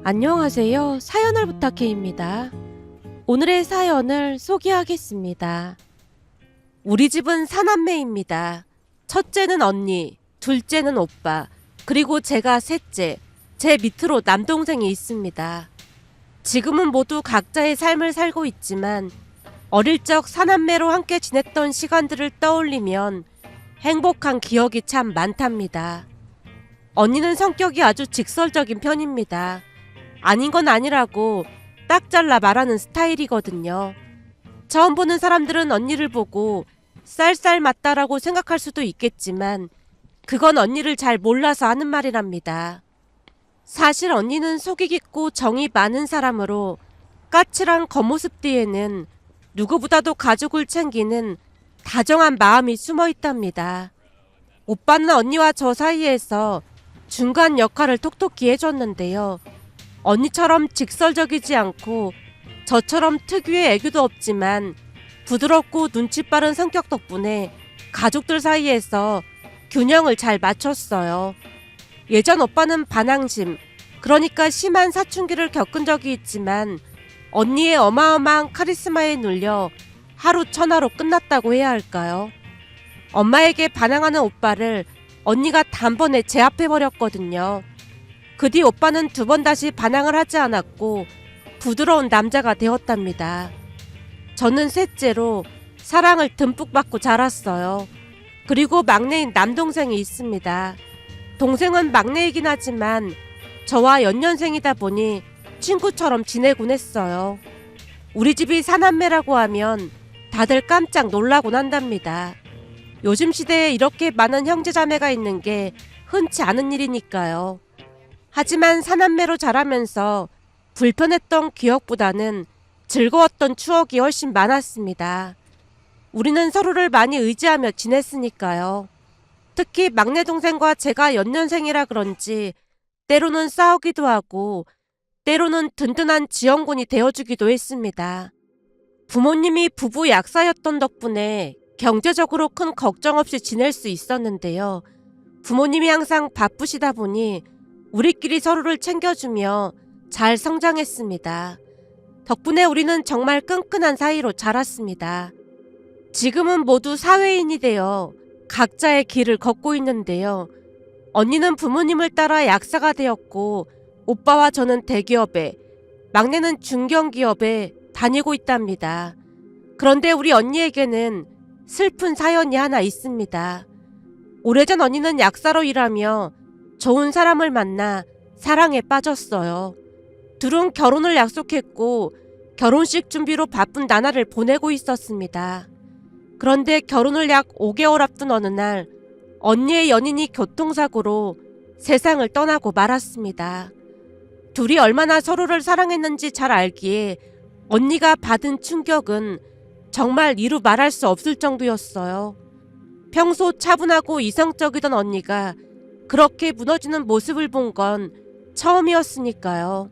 안녕하세요. 사연을 부탁해입니다. 오늘의 사연을 소개하겠습니다. 우리 집은 사남매입니다. 첫째는 언니, 둘째는 오빠, 그리고 제가 셋째, 제 밑으로 남동생이 있습니다. 지금은 모두 각자의 삶을 살고 있지만 어릴 적 사남매로 함께 지냈던 시간들을 떠올리면 행복한 기억이 참 많답니다. 언니는 성격이 아주 직설적인 편입니다. 아닌 건 아니라고 딱 잘라 말하는 스타일이거든요. 처음 보는 사람들은 언니를 보고 쌀쌀 맞다라고 생각할 수도 있겠지만 그건 언니를 잘 몰라서 하는 말이랍니다. 사실 언니는 속이 깊고 정이 많은 사람으로 까칠한 겉모습 뒤에는 누구보다도 가족을 챙기는 다정한 마음이 숨어 있답니다. 오빠는 언니와 저 사이에서 중간 역할을 톡톡히 해줬는데요. 언니처럼 직설적이지 않고 저처럼 특유의 애교도 없지만 부드럽고 눈치 빠른 성격 덕분에 가족들 사이에서 균형을 잘 맞췄어요. 예전 오빠는 반항심, 그러니까 심한 사춘기를 겪은 적이 있지만 언니의 어마어마한 카리스마에 눌려 하루 천하로 끝났다고 해야 할까요? 엄마에게 반항하는 오빠를 언니가 단번에 제압해버렸거든요. 그 뒤 오빠는 두 번 다시 반항을 하지 않았고 부드러운 남자가 되었답니다. 저는 셋째로 사랑을 듬뿍 받고 자랐어요. 그리고 막내인 남동생이 있습니다. 동생은 막내이긴 하지만 저와 연년생이다 보니 친구처럼 지내곤 했어요. 우리 집이 사남매라고 하면 다들 깜짝 놀라곤 한답니다. 요즘 시대에 이렇게 많은 형제자매가 있는 게 흔치 않은 일이니까요. 하지만 사남매로 자라면서 불편했던 기억보다는 즐거웠던 추억이 훨씬 많았습니다. 우리는 서로를 많이 의지하며 지냈으니까요. 특히 막내 동생과 제가 연년생이라 그런지 때로는 싸우기도 하고 때로는 든든한 지원군이 되어주기도 했습니다. 부모님이 부부 약사였던 덕분에 경제적으로 큰 걱정 없이 지낼 수 있었는데요. 부모님이 항상 바쁘시다 보니 우리끼리 서로를 챙겨주며 잘 성장했습니다. 덕분에 우리는 정말 끈끈한 사이로 자랐습니다. 지금은 모두 사회인이 되어 각자의 길을 걷고 있는데요. 언니는 부모님을 따라 약사가 되었고 오빠와 저는 대기업에, 막내는 중견기업에 다니고 있답니다. 그런데 우리 언니에게는 슬픈 사연이 하나 있습니다. 오래전 언니는 약사로 일하며 좋은 사람을 만나 사랑에 빠졌어요. 둘은 결혼을 약속했고 결혼식 준비로 바쁜 나날을 보내고 있었습니다. 그런데 결혼을 약 5개월 앞둔 어느 날 언니의 연인이 교통사고로 세상을 떠나고 말았습니다. 둘이 얼마나 서로를 사랑했는지 잘 알기에 언니가 받은 충격은 정말 이루 말할 수 없을 정도였어요. 평소 차분하고 이성적이던 언니가 그렇게 무너지는 모습을 본 건 처음이었으니까요.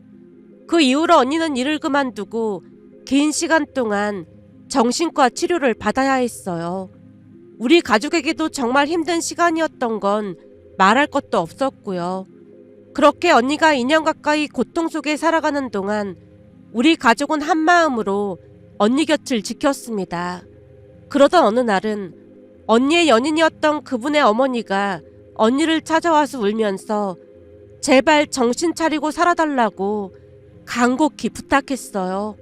그 이후로 언니는 일을 그만두고 긴 시간 동안 정신과 치료를 받아야 했어요. 우리 가족에게도 정말 힘든 시간이었던 건 말할 것도 없었고요. 그렇게 언니가 2년 가까이 고통 속에 살아가는 동안 우리 가족은 한마음으로 언니 곁을 지켰습니다. 그러던 어느 날은 언니의 연인이었던 그분의 어머니가 언니를 찾아와서 울면서 제발 정신 차리고 살아달라고 간곡히 부탁했어요.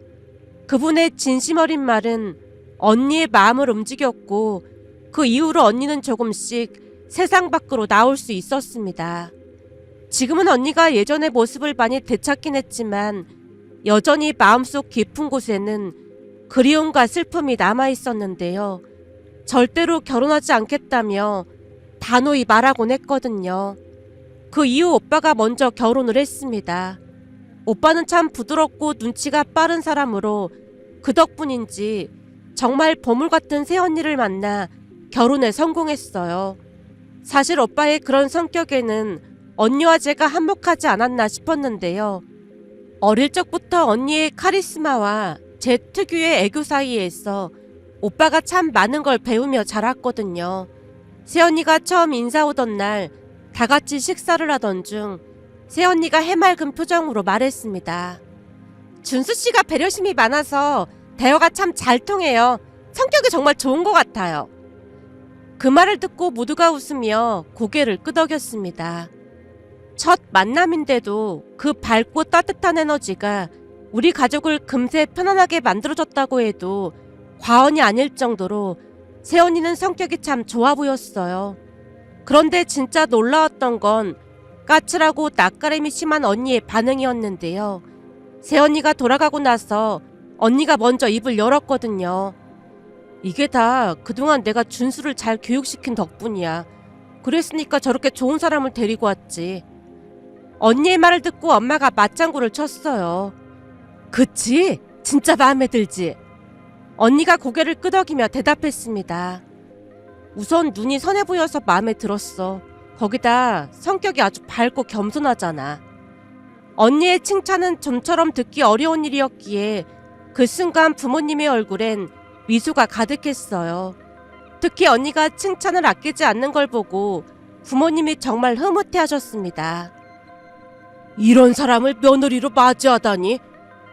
그분의 진심 어린 말은 언니의 마음을 움직였고 그 이후로 언니는 조금씩 세상 밖으로 나올 수 있었습니다. 지금은 언니가 예전의 모습을 많이 되찾긴 했지만 여전히 마음속 깊은 곳에는 그리움과 슬픔이 남아 있었는데요. 절대로 결혼하지 않겠다며 단호히 말하곤 했거든요. 그 이후 오빠가 먼저 결혼을 했습니다. 오빠는 참 부드럽고 눈치가 빠른 사람으로 그 덕분인지 정말 보물 같은 새언니를 만나 결혼에 성공했어요. 사실 오빠의 그런 성격에는 언니와 제가 한몫하지 않았나 싶었는데요. 어릴 적부터 언니의 카리스마와 제 특유의 애교 사이에서 오빠가 참 많은 걸 배우며 자랐거든요. 새언니가 처음 인사 오던 날 다 같이 식사를 하던 중 새언니가 해맑은 표정으로 말했습니다. 준수 씨가 배려심이 많아서 대화가 참 잘 통해요. 성격이 정말 좋은 것 같아요. 그 말을 듣고 모두가 웃으며 고개를 끄덕였습니다. 첫 만남인데도 그 밝고 따뜻한 에너지가 우리 가족을 금세 편안하게 만들어줬다고 해도 과언이 아닐 정도로 새언니는 성격이 참 좋아 보였어요. 그런데 진짜 놀라웠던 건 까칠하고 낯가림이 심한 언니의 반응이었는데요. 새언니가 돌아가고 나서 언니가 먼저 입을 열었거든요. 이게 다 그동안 내가 준수를 잘 교육시킨 덕분이야. 그랬으니까 저렇게 좋은 사람을 데리고 왔지. 언니의 말을 듣고 엄마가 맞장구를 쳤어요. 그치? 진짜 마음에 들지? 언니가 고개를 끄덕이며 대답했습니다. 우선 눈이 선해 보여서 마음에 들었어. 거기다 성격이 아주 밝고 겸손하잖아. 언니의 칭찬은 좀처럼 듣기 어려운 일이었기에 그 순간 부모님의 얼굴엔 미소가 가득했어요. 특히 언니가 칭찬을 아끼지 않는 걸 보고 부모님이 정말 흐뭇해하셨습니다. 이런 사람을 며느리로 맞이하다니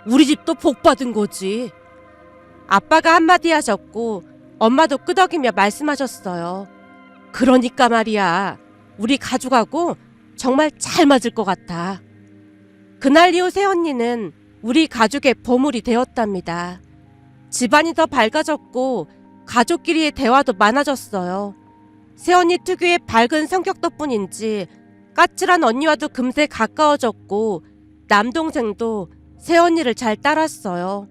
우리 집도 복받은 거지. 아빠가 한마디 하셨고 엄마도 끄덕이며 말씀하셨어요. 그러니까 말이야. 우리 가족하고 정말 잘 맞을 것 같아. 그날 이후 새언니는 우리 가족의 보물이 되었답니다. 집안이 더 밝아졌고 가족끼리의 대화도 많아졌어요. 새언니 특유의 밝은 성격 덕분인지 까칠한 언니와도 금세 가까워졌고 남동생도 새언니를 잘 따랐어요.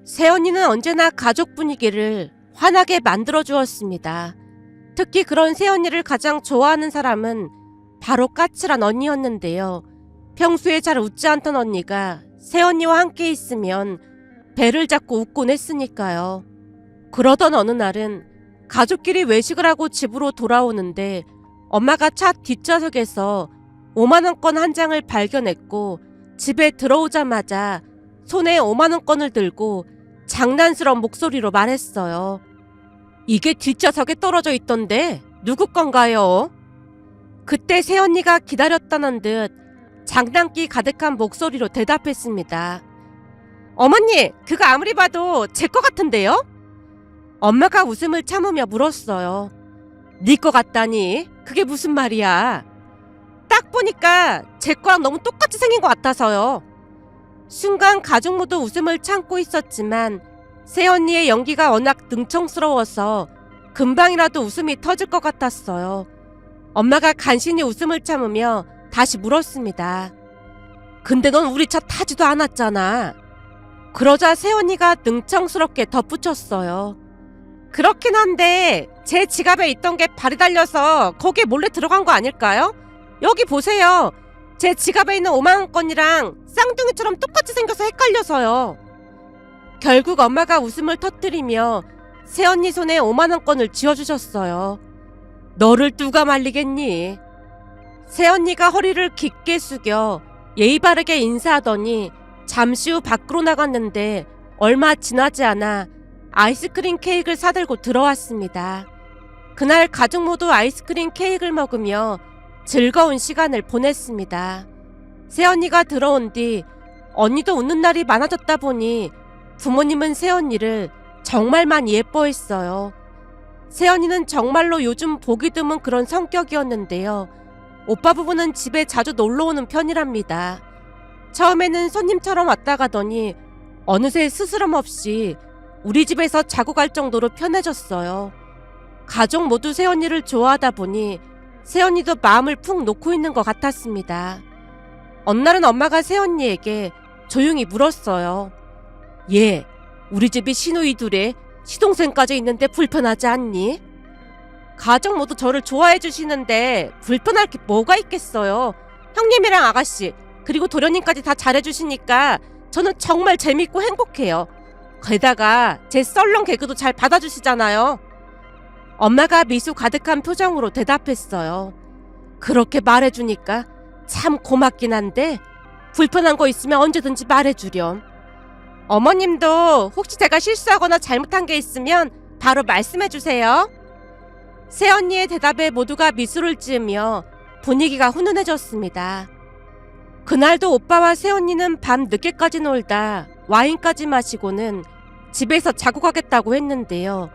새언니는 언제나 가족 분위기를 환하게 만들어주었습니다. 특히 그런 새언니를 가장 좋아하는 사람은 바로 까칠한 언니였는데요. 평소에 잘 웃지 않던 언니가 새언니와 함께 있으면 배를 잡고 웃곤 했으니까요. 그러던 어느 날은 가족끼리 외식을 하고 집으로 돌아오는데 엄마가 차 뒷좌석에서 5만원권 한 장을 발견했고 집에 들어오자마자 손에 5만원권을 들고 장난스러운 목소리로 말했어요. 이게 뒷좌석에 떨어져 있던데 누구 건가요? 그때 새언니가 기다렸다는 듯 장난기 가득한 목소리로 대답했습니다. 어머니, 그거 아무리 봐도 제 거 같은데요? 엄마가 웃음을 참으며 물었어요. 네 거 같다니? 그게 무슨 말이야? 딱 보니까 제 거랑 너무 똑같이 생긴 것 같아서요. 순간 가족 모두 웃음을 참고 있었지만 새언니의 연기가 워낙 능청스러워서 금방이라도 웃음이 터질 것 같았어요. 엄마가 간신히 웃음을 참으며 다시 물었습니다. 근데 넌 우리 차 타지도 않았잖아. 그러자 새언니가 능청스럽게 덧붙였어요. 그렇긴 한데 제 지갑에 있던 게 발이 달려서 거기에 몰래 들어간 거 아닐까요? 여기 보세요. 제 지갑에 있는 5만원권이랑 쌍둥이처럼 똑같이 생겨서 헷갈려서요. 결국 엄마가 웃음을 터뜨리며 새언니 손에 5만원권을 쥐어주셨어요. 너를 누가 말리겠니? 새언니가 허리를 깊게 숙여 예의 바르게 인사하더니 잠시 후 밖으로 나갔는데 얼마 지나지 않아 아이스크림 케이크를 사들고 들어왔습니다. 그날 가족 모두 아이스크림 케이크를 먹으며 즐거운 시간을 보냈습니다. 새언니가 들어온 뒤 언니도 웃는 날이 많아졌다 보니 부모님은 새언니를 정말 많이 예뻐했어요. 새언니는 정말로 요즘 보기 드문 그런 성격이었는데요. 오빠 부부는 집에 자주 놀러오는 편이랍니다. 처음에는 손님처럼 왔다 가더니 어느새 스스럼 없이 우리 집에서 자고 갈 정도로 편해졌어요. 가족 모두 새언니를 좋아하다 보니 새언니도 마음을 푹 놓고 있는 것 같았습니다. 어느 날은 엄마가 새언니에게 조용히 물었어요. 얘, 우리 집이 시누이 둘에 시동생까지 있는데 불편하지 않니? 가족 모두 저를 좋아해 주시는데 불편할 게 뭐가 있겠어요. 형님이랑 아가씨 그리고 도련님까지 다 잘해주시니까 저는 정말 재밌고 행복해요. 게다가 제 썰렁 개그도 잘 받아주시잖아요. 엄마가 미소 가득한 표정으로 대답했어요. 그렇게 말해주니까 참 고맙긴 한데 불편한 거 있으면 언제든지 말해주렴. 어머님도 혹시 제가 실수하거나 잘못한 게 있으면 바로 말씀해주세요. 새언니의 대답에 모두가 미소를 지으며 분위기가 훈훈해졌습니다. 그날도 오빠와 새언니는 밤 늦게까지 놀다 와인까지 마시고는 집에서 자고 가겠다고 했는데요.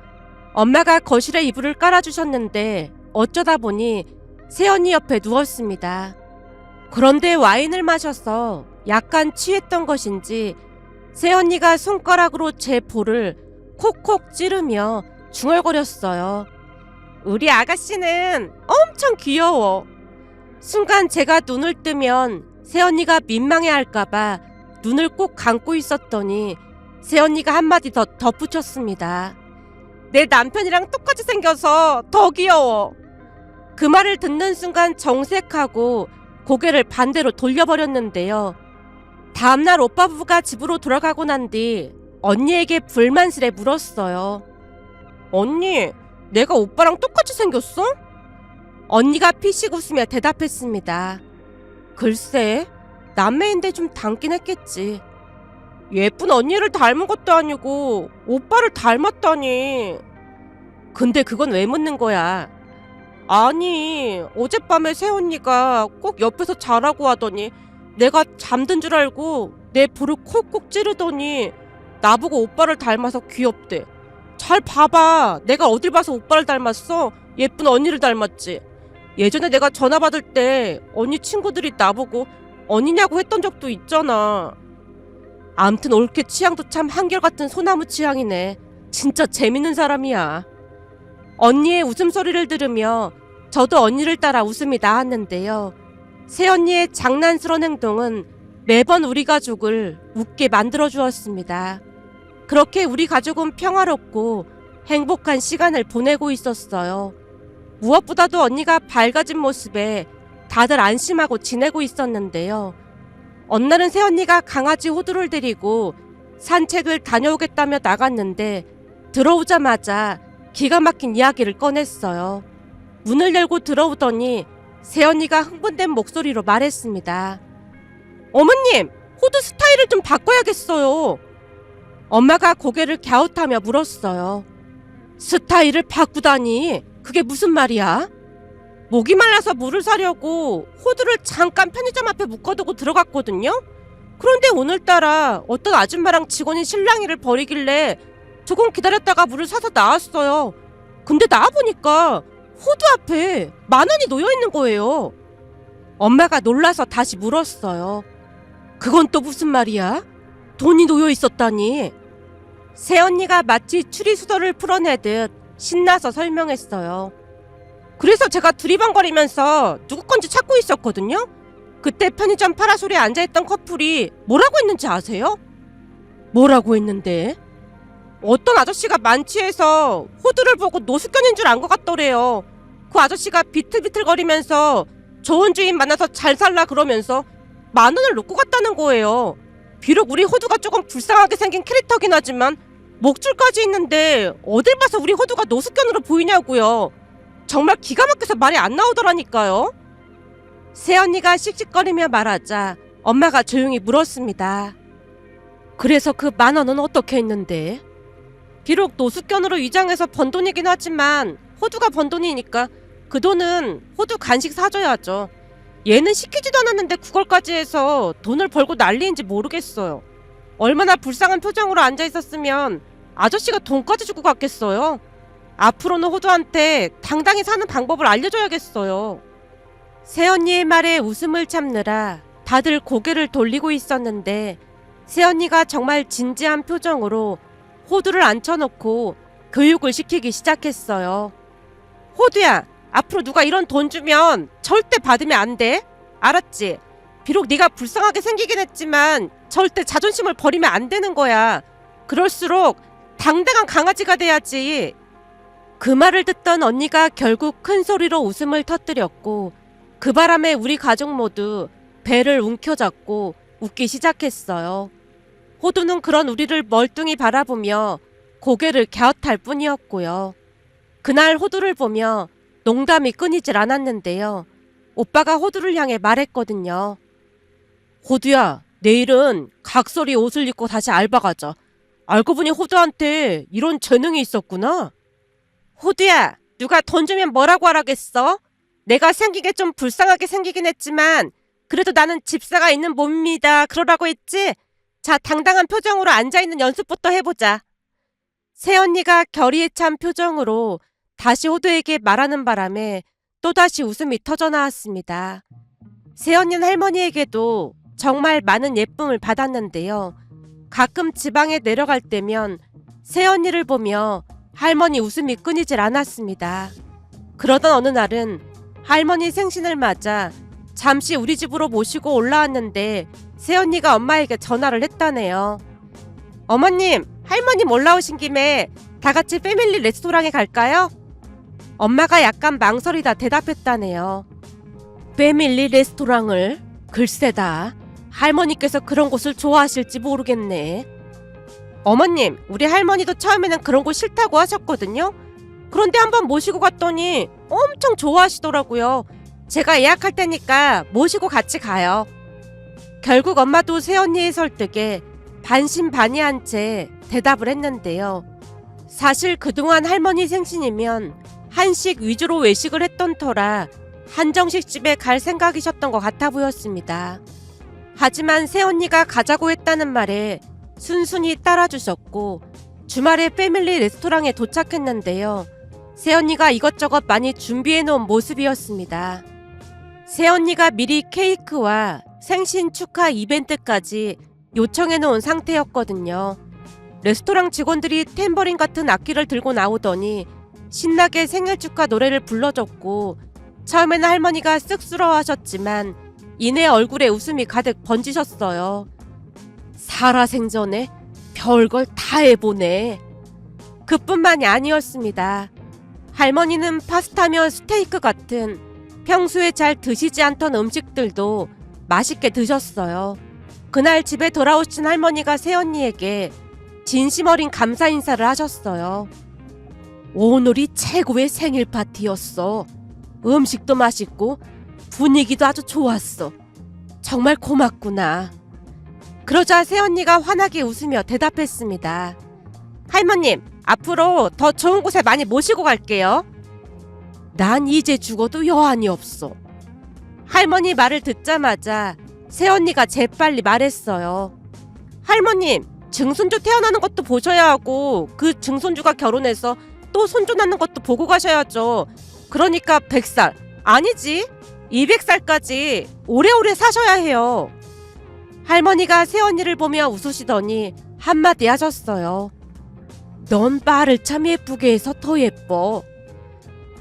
엄마가 거실에 이불을 깔아주셨는데 어쩌다 보니 새언니 옆에 누웠습니다. 그런데 와인을 마셔서 약간 취했던 것인지 새언니가 손가락으로 제 볼을 콕콕 찌르며 중얼거렸어요. 우리 아가씨는 엄청 귀여워. 순간 제가 눈을 뜨면 새언니가 민망해할까봐 눈을 꼭 감고 있었더니 새언니가 한마디 더 덧붙였습니다. 내 남편이랑 똑같이 생겨서 더 귀여워. 그 말을 듣는 순간 정색하고 고개를 반대로 돌려버렸는데요. 다음날 오빠 부부가 집으로 돌아가고 난 뒤 언니에게 불만스레 물었어요. 언니, 내가 오빠랑 똑같이 생겼어? 언니가 피식 웃으며 대답했습니다. 글쎄, 남매인데 좀 닮긴 했겠지. 예쁜 언니를 닮은 것도 아니고 오빠를 닮았다니. 근데 그건 왜 묻는 거야? 아니, 어젯밤에 새언니가 꼭 옆에서 자라고 하더니 내가 잠든 줄 알고 내 볼을 콕콕 찌르더니 나보고 오빠를 닮아서 귀엽대. 잘 봐봐. 내가 어딜 봐서 오빠를 닮았어? 예쁜 언니를 닮았지. 예전에 내가 전화 받을 때 언니 친구들이 나보고 언니냐고 했던 적도 있잖아. 암튼 올케 취향도 참 한결같은 소나무 취향이네. 진짜 재밌는 사람이야. 언니의 웃음소리를 들으며 저도 언니를 따라 웃음이 나왔는데요. 새언니의 장난스러운 행동은 매번 우리 가족을 웃게 만들어주었습니다. 그렇게 우리 가족은 평화롭고 행복한 시간을 보내고 있었어요. 무엇보다도 언니가 밝아진 모습에 다들 안심하고 지내고 있었는데요. 어느 날은 새언니가 강아지 호두를 데리고 산책을 다녀오겠다며 나갔는데 들어오자마자 기가 막힌 이야기를 꺼냈어요. 문을 열고 들어오더니 새언니가 흥분된 목소리로 말했습니다. 어머님, 호두 스타일을 좀 바꿔야겠어요. 엄마가 고개를 갸웃하며 물었어요. 스타일을 바꾸다니, 그게 무슨 말이야? 목이 말라서 물을 사려고 호두를 잠깐 편의점 앞에 묶어두고 들어갔거든요. 그런데 오늘따라 어떤 아줌마랑 직원이 실랑이를 벌이길래 조금 기다렸다가 물을 사서 나왔어요. 근데 나와보니까 호두 앞에 10,000원이 놓여있는 거예요. 엄마가 놀라서 다시 물었어요. 그건 또 무슨 말이야? 돈이 놓여있었다니. 새언니가 마치 추리수더를 풀어내듯 신나서 설명했어요. 그래서 제가 두리번거리면서 누구 건지 찾고 있었거든요. 그때 편의점 파라솔에 앉아있던 커플이 뭐라고 했는지 아세요? 뭐라고 했는데? 어떤 아저씨가 만취해서 호두를 보고 노숙견인 줄 안 것 같더래요. 그 아저씨가 비틀비틀거리면서 좋은 주인 만나서 잘 살라 그러면서 10,000원을 놓고 갔다는 거예요. 비록 우리 호두가 조금 불쌍하게 생긴 캐릭터긴 하지만 목줄까지 있는데 어딜 봐서 우리 호두가 노숙견으로 보이냐고요. 정말 기가 막혀서 말이 안 나오더라니까요. 새언니가 씩씩거리며 말하자 엄마가 조용히 물었습니다. 그래서 그 10,000원은 어떻게 했는데? 비록 노숙견으로 위장해서 번 돈이긴 하지만 호두가 번 돈이니까 그 돈은 호두 간식 사줘야죠. 얘는 시키지도 않았는데 그걸까지 해서 돈을 벌고 난리인지 모르겠어요. 얼마나 불쌍한 표정으로 앉아있었으면 아저씨가 돈까지 주고 갔겠어요. 앞으로는 호두한테 당당히 사는 방법을 알려줘야겠어요. 새언니의 말에 웃음을 참느라 다들 고개를 돌리고 있었는데 새언니가 정말 진지한 표정으로 호두를 앉혀놓고 교육을 시키기 시작했어요. 호두야, 앞으로 누가 이런 돈 주면 절대 받으면 안 돼. 알았지? 비록 네가 불쌍하게 생기긴 했지만 절대 자존심을 버리면 안 되는 거야. 그럴수록 당당한 강아지가 돼야지. 그 말을 듣던 언니가 결국 큰 소리로 웃음을 터뜨렸고 그 바람에 우리 가족 모두 배를 움켜잡고 웃기 시작했어요. 호두는 그런 우리를 멀뚱히 바라보며 고개를 갸웃할 뿐이었고요. 그날 호두를 보며 농담이 끊이질 않았는데요. 오빠가 호두를 향해 말했거든요. 호두야, 내일은 각설이 옷을 입고 다시 알바 가자. 알고 보니 호두한테 이런 재능이 있었구나. 호두야, 누가 돈 주면 뭐라고 하라겠어? 내가 생긴 게 좀 불쌍하게 생기긴 했지만 그래도 나는 집사가 있는 몸입니다. 그러라고 했지? 자, 당당한 표정으로 앉아있는 연습부터 해보자. 새언니가 결의에 찬 표정으로 다시 호두에게 말하는 바람에 또다시 웃음이 터져 나왔습니다. 새언니는 할머니에게도 정말 많은 예쁨을 받았는데요. 가끔 지방에 내려갈 때면 새언니를 보며 할머니 웃음이 끊이질 않았습니다. 그러던 어느 날은 할머니 생신을 맞아 잠시 우리 집으로 모시고 올라왔는데 새언니가 엄마에게 전화를 했다네요. 어머님, 할머님 올라오신 김에 다 같이 패밀리 레스토랑에 갈까요? 엄마가 약간 망설이다 대답했다네요. 패밀리 레스토랑을? 글쎄다. 할머니께서 그런 곳을 좋아하실지 모르겠네. 어머님, 우리 할머니도 처음에는 그런 곳 싫다고 하셨거든요. 그런데 한번 모시고 갔더니 엄청 좋아하시더라고요. 제가 예약할 테니까 모시고 같이 가요. 결국 엄마도 새언니의 설득에 반신반의한 채 대답을 했는데요. 사실 그동안 할머니 생신이면 한식 위주로 외식을 했던 터라 한정식집에 갈 생각이셨던 것 같아 보였습니다. 하지만 새언니가 가자고 했다는 말에 순순히 따라주셨고 주말에 패밀리 레스토랑에 도착했는데요. 새언니가 이것저것 많이 준비해놓은 모습이었습니다. 새언니가 미리 케이크와 생신 축하 이벤트까지 요청해놓은 상태였거든요. 레스토랑 직원들이 탬버린 같은 악기를 들고 나오더니 신나게 생일 축하 노래를 불러줬고 처음에는 할머니가 쑥스러워하셨지만 이내 얼굴에 웃음이 가득 번지셨어요. 살아생전에 별걸 다 해보네. 그뿐만이 아니었습니다. 할머니는 파스타며 스테이크 같은 평소에 잘 드시지 않던 음식들도 맛있게 드셨어요. 그날 집에 돌아오신 할머니가 새언니에게 진심 어린 감사 인사를 하셨어요. 오늘이 최고의 생일 파티였어. 음식도 맛있고 분위기도 아주 좋았어. 정말 고맙구나. 그러자 새언니가 환하게 웃으며 대답했습니다. 할머님, 앞으로 더 좋은 곳에 많이 모시고 갈게요. 난 이제 죽어도 여한이 없어. 할머니 말을 듣자마자 새언니가 재빨리 말했어요. 할머님, 증손주 태어나는 것도 보셔야 하고 그 증손주가 결혼해서 또 손주 낳는 것도 보고 가셔야죠. 그러니까 100살, 아니지 200살까지 오래오래 사셔야 해요. 할머니가 새언니를 보며 웃으시더니 한마디 하셨어요. 넌 말을 참 예쁘게 해서 더 예뻐.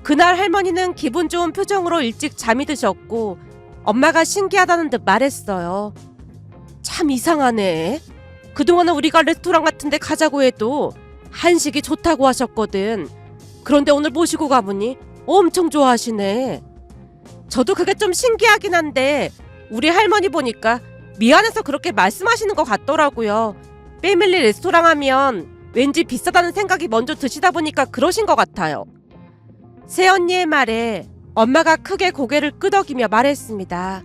그날 할머니는 기분 좋은 표정으로 일찍 잠이 드셨고 엄마가 신기하다는 듯 말했어요. 참 이상하네. 그동안은 우리가 레스토랑 같은 데 가자고 해도 한식이 좋다고 하셨거든. 그런데 오늘 모시고 가보니 엄청 좋아하시네. 저도 그게 좀 신기하긴 한데 우리 할머니 보니까 미안해서 그렇게 말씀하시는 것 같더라고요. 패밀리 레스토랑 하면 왠지 비싸다는 생각이 먼저 드시다 보니까 그러신 것 같아요. 새언니의 말에 엄마가 크게 고개를 끄덕이며 말했습니다.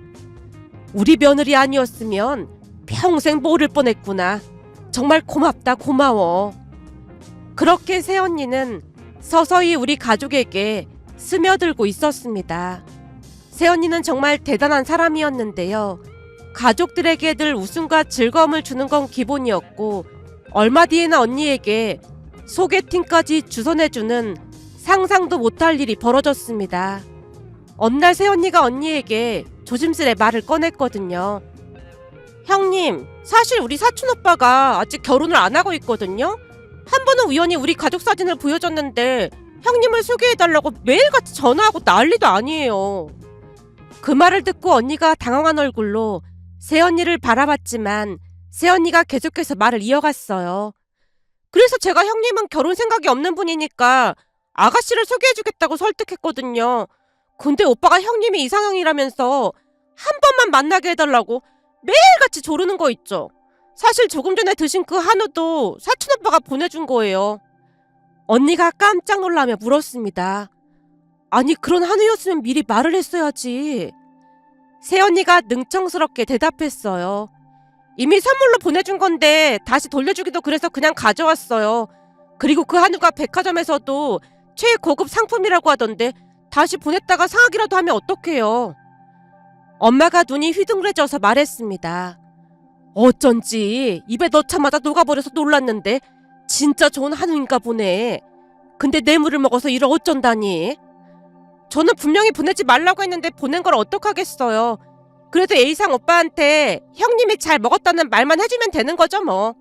우리 며느리 아니었으면 평생 모를 뻔했구나. 정말 고맙다, 고마워. 그렇게 새언니는 서서히 우리 가족에게 스며들고 있었습니다. 새언니는 정말 대단한 사람이었는데요. 가족들에게 늘 웃음과 즐거움을 주는 건 기본이었고 얼마 뒤에는 언니에게 소개팅까지 주선해주는 상상도 못할 일이 벌어졌습니다. 어느 날 새언니가 언니에게 조심스레 말을 꺼냈거든요. 형님, 사실 우리 사촌오빠가 아직 결혼을 안 하고 있거든요. 한 번은 우연히 우리 가족 사진을 보여줬는데 형님을 소개해달라고 매일같이 전화하고 난리도 아니에요. 그 말을 듣고 언니가 당황한 얼굴로 새언니를 바라봤지만 새언니가 계속해서 말을 이어갔어요. 그래서 제가 형님은 결혼 생각이 없는 분이니까 아가씨를 소개해주겠다고 설득했거든요. 근데 오빠가 형님이 이상형이라면서 한 번만 만나게 해달라고 매일같이 조르는 거 있죠. 사실 조금 전에 드신 그 한우도 사촌오빠가 보내준 거예요. 언니가 깜짝 놀라며 물었습니다. 아니, 그런 한우였으면 미리 말을 했어야지. 새언니가 능청스럽게 대답했어요. 이미 선물로 보내준 건데 다시 돌려주기도 그래서 그냥 가져왔어요. 그리고 그 한우가 백화점에서도 최고급 상품이라고 하던데 다시 보냈다가 상하기라도 하면 어떡해요. 엄마가 눈이 휘둥그레져서 말했습니다. 어쩐지 입에 넣자마자 녹아버려서 놀랐는데 진짜 좋은 한우인가 보네. 근데 뇌물을 먹어서 이를 어쩐다니. 저는 분명히 보내지 말라고 했는데 보낸 걸 어떡하겠어요. 그래도 A상 오빠한테 형님이 잘 먹었다는 말만 해주면 되는 거죠 뭐.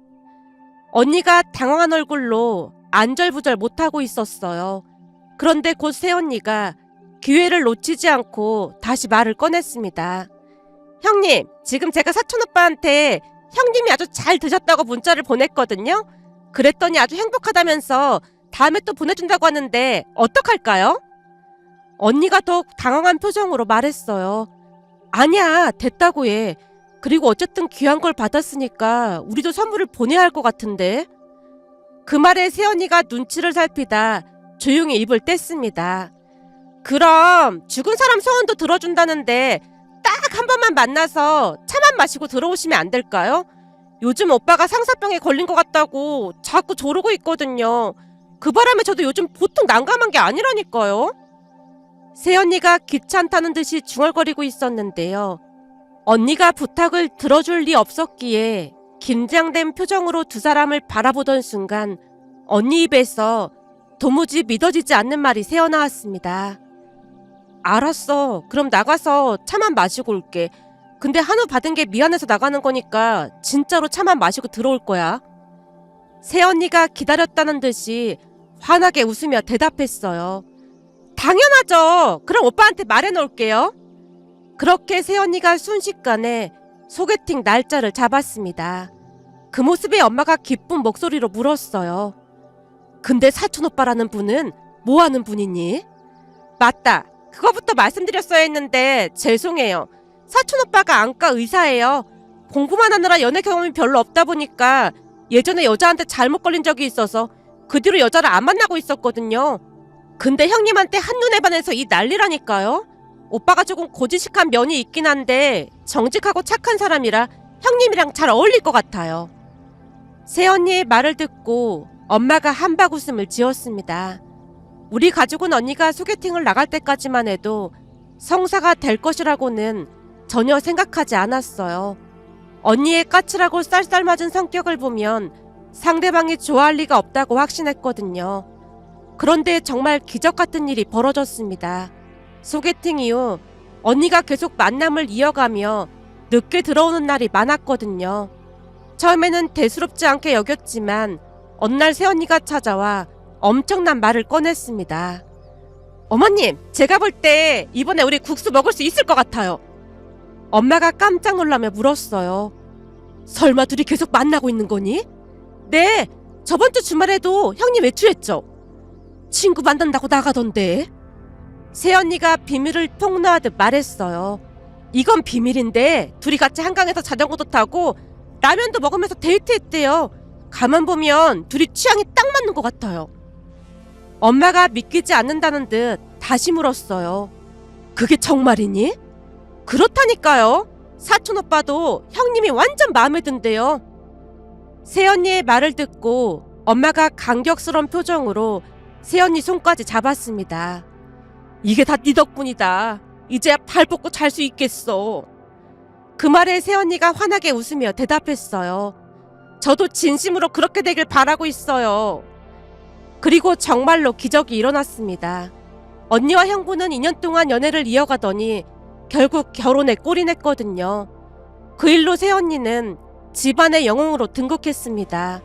언니가 당황한 얼굴로 안절부절 못하고 있었어요. 그런데 곧 새언니가 기회를 놓치지 않고 다시 말을 꺼냈습니다. 형님, 지금 제가 사촌오빠한테 형님이 아주 잘 드셨다고 문자를 보냈거든요. 그랬더니 아주 행복하다면서 다음에 또 보내준다고 하는데 어떡할까요? 언니가 더욱 당황한 표정으로 말했어요. 아니야, 됐다고 해. 그리고 어쨌든 귀한 걸 받았으니까 우리도 선물을 보내야 할 것 같은데. 그 말에 새언니가 눈치를 살피다 조용히 입을 뗐습니다. 그럼 죽은 사람 소원도 들어준다는데 딱 한 번만 만나서 차만 마시고 들어오시면 안 될까요? 요즘 오빠가 상사병에 걸린 것 같다고 자꾸 조르고 있거든요. 그 바람에 저도 요즘 보통 난감한 게 아니라니까요. 새언니가 귀찮다는 듯이 중얼거리고 있었는데요. 언니가 부탁을 들어줄 리 없었기에 긴장된 표정으로 두 사람을 바라보던 순간 언니 입에서 도무지 믿어지지 않는 말이 새어나왔습니다. 알았어. 그럼 나가서 차만 마시고 올게. 근데 한우 받은 게 미안해서 나가는 거니까 진짜로 차만 마시고 들어올 거야. 새언니가 기다렸다는 듯이 환하게 웃으며 대답했어요. 당연하죠. 그럼 오빠한테 말해놓을게요. 그렇게 새언니가 순식간에 소개팅 날짜를 잡았습니다. 그 모습에 엄마가 기쁜 목소리로 물었어요. 근데 사촌오빠라는 분은 뭐하는 분이니? 맞다. 그거부터 말씀드렸어야 했는데 죄송해요. 사촌오빠가 안과 의사예요. 공부만 하느라 연애 경험이 별로 없다 보니까 예전에 여자한테 잘못 걸린 적이 있어서 그 뒤로 여자를 안 만나고 있었거든요. 근데 형님한테 한눈에 반해서 이 난리라니까요. 오빠가 조금 고지식한 면이 있긴 한데 정직하고 착한 사람이라 형님이랑 잘 어울릴 것 같아요. 새언니의 말을 듣고 엄마가 한박 웃음을 지었습니다. 우리 가족은 언니가 소개팅을 나갈 때까지만 해도 성사가 될 것이라고는 전혀 생각하지 않았어요. 언니의 까칠하고 쌀쌀맞은 성격을 보면 상대방이 좋아할 리가 없다고 확신했거든요. 그런데 정말 기적 같은 일이 벌어졌습니다. 소개팅 이후 언니가 계속 만남을 이어가며 늦게 들어오는 날이 많았거든요. 처음에는 대수롭지 않게 여겼지만 어느 날 새언니가 찾아와 엄청난 말을 꺼냈습니다. 어머님, 제가 볼 때 이번에 우리 국수 먹을 수 있을 것 같아요. 엄마가 깜짝 놀라며 물었어요. 설마 둘이 계속 만나고 있는 거니? 네, 저번 주 주말에도 형님 외출했죠. 친구 만난다고 나가던데. 새언니가 비밀을 폭로하듯 말했어요. 이건 비밀인데 둘이 같이 한강에서 자전거도 타고 라면도 먹으면서 데이트했대요. 가만 보면 둘이 취향이 딱 맞는 것 같아요. 엄마가 믿기지 않는다는 듯 다시 물었어요. 그게 정말이니? 그렇다니까요. 사촌오빠도 형님이 완전 마음에 든대요. 새언니의 말을 듣고 엄마가 감격스러운 표정으로 새언니 손까지 잡았습니다. 이게 다 네 덕분이다. 이제야 발 뻗고 잘 수 있겠어. 그 말에 새언니가 환하게 웃으며 대답했어요. 저도 진심으로 그렇게 되길 바라고 있어요. 그리고 정말로 기적이 일어났습니다. 언니와 형부는 2년 동안 연애를 이어가더니 결국 결혼에 꼴이 냈거든요. 그 일로 새언니는 집안의 영웅으로 등극했습니다.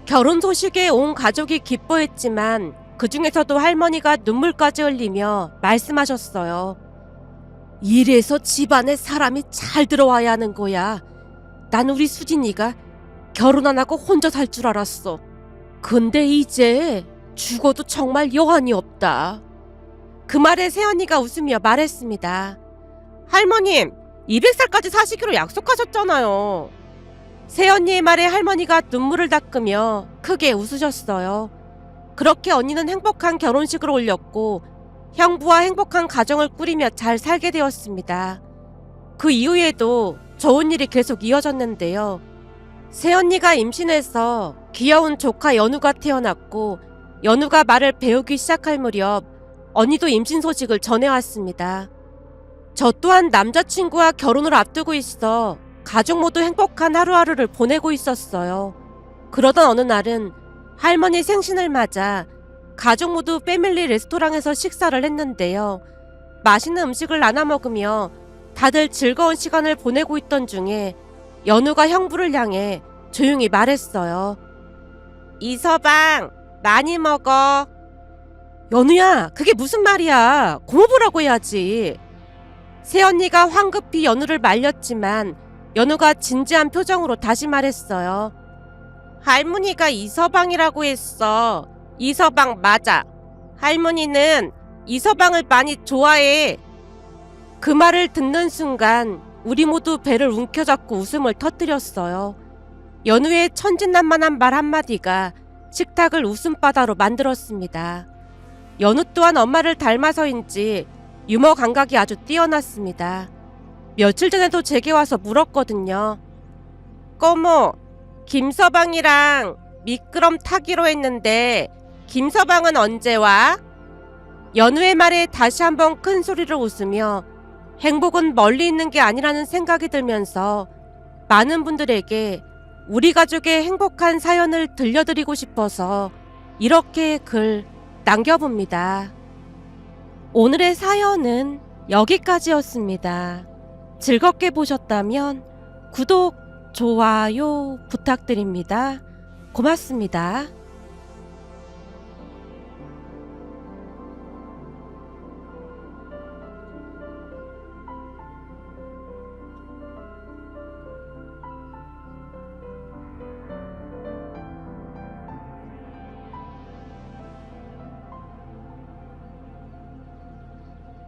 결혼 소식에 온 가족이 기뻐했지만 그 중에서도 할머니가 눈물까지 흘리며 말씀하셨어요. 이래서 집안에 사람이 잘 들어와야 하는 거야. 난 우리 수진이가 결혼 안 하고 혼자 살 줄 알았어. 근데 이제 죽어도 정말 여한이 없다. 그 말에 새언니가 웃으며 말했습니다. 할머님, 200살까지 사시기로 약속하셨잖아요. 새언니의 말에 할머니가 눈물을 닦으며 크게 웃으셨어요. 그렇게 언니는 행복한 결혼식을 올렸고 형부와 행복한 가정을 꾸리며 잘 살게 되었습니다. 그 이후에도 좋은 일이 계속 이어졌는데요. 새언니가 임신해서 귀여운 조카 연우가 태어났고 연우가 말을 배우기 시작할 무렵 언니도 임신 소식을 전해왔습니다. 저 또한 남자친구와 결혼을 앞두고 있어 가족 모두 행복한 하루하루를 보내고 있었어요. 그러던 어느 날은 할머니 생신을 맞아 가족 모두 패밀리 레스토랑에서 식사를 했는데요. 맛있는 음식을 나눠 먹으며 다들 즐거운 시간을 보내고 있던 중에 연우가 형부를 향해 조용히 말했어요. 이서방, 많이 먹어. 연우야, 그게 무슨 말이야. 고모부라고 해야지. 새언니가 황급히 연우를 말렸지만 연우가 진지한 표정으로 다시 말했어요. 할머니가 이서방이라고 했어. 이서방 맞아. 할머니는 이서방을 많이 좋아해. 그 말을 듣는 순간 우리 모두 배를 움켜잡고 웃음을 터뜨렸어요. 연우의 천진난만한 말 한마디가 식탁을 웃음바다로 만들었습니다. 연우 또한 엄마를 닮아서인지 유머 감각이 아주 뛰어났습니다. 며칠 전에도 제게 와서 물었거든요. 꼬모, 김서방이랑 미끄럼 타기로 했는데 김서방은 언제 와? 연우의 말에 다시 한번 큰 소리로 웃으며 행복은 멀리 있는 게 아니라는 생각이 들면서 많은 분들에게 우리 가족의 행복한 사연을 들려드리고 싶어서 이렇게 글 남겨봅니다. 오늘의 사연은 여기까지였습니다. 즐겁게 보셨다면 구독, 좋아요 부탁드립니다. 고맙습니다.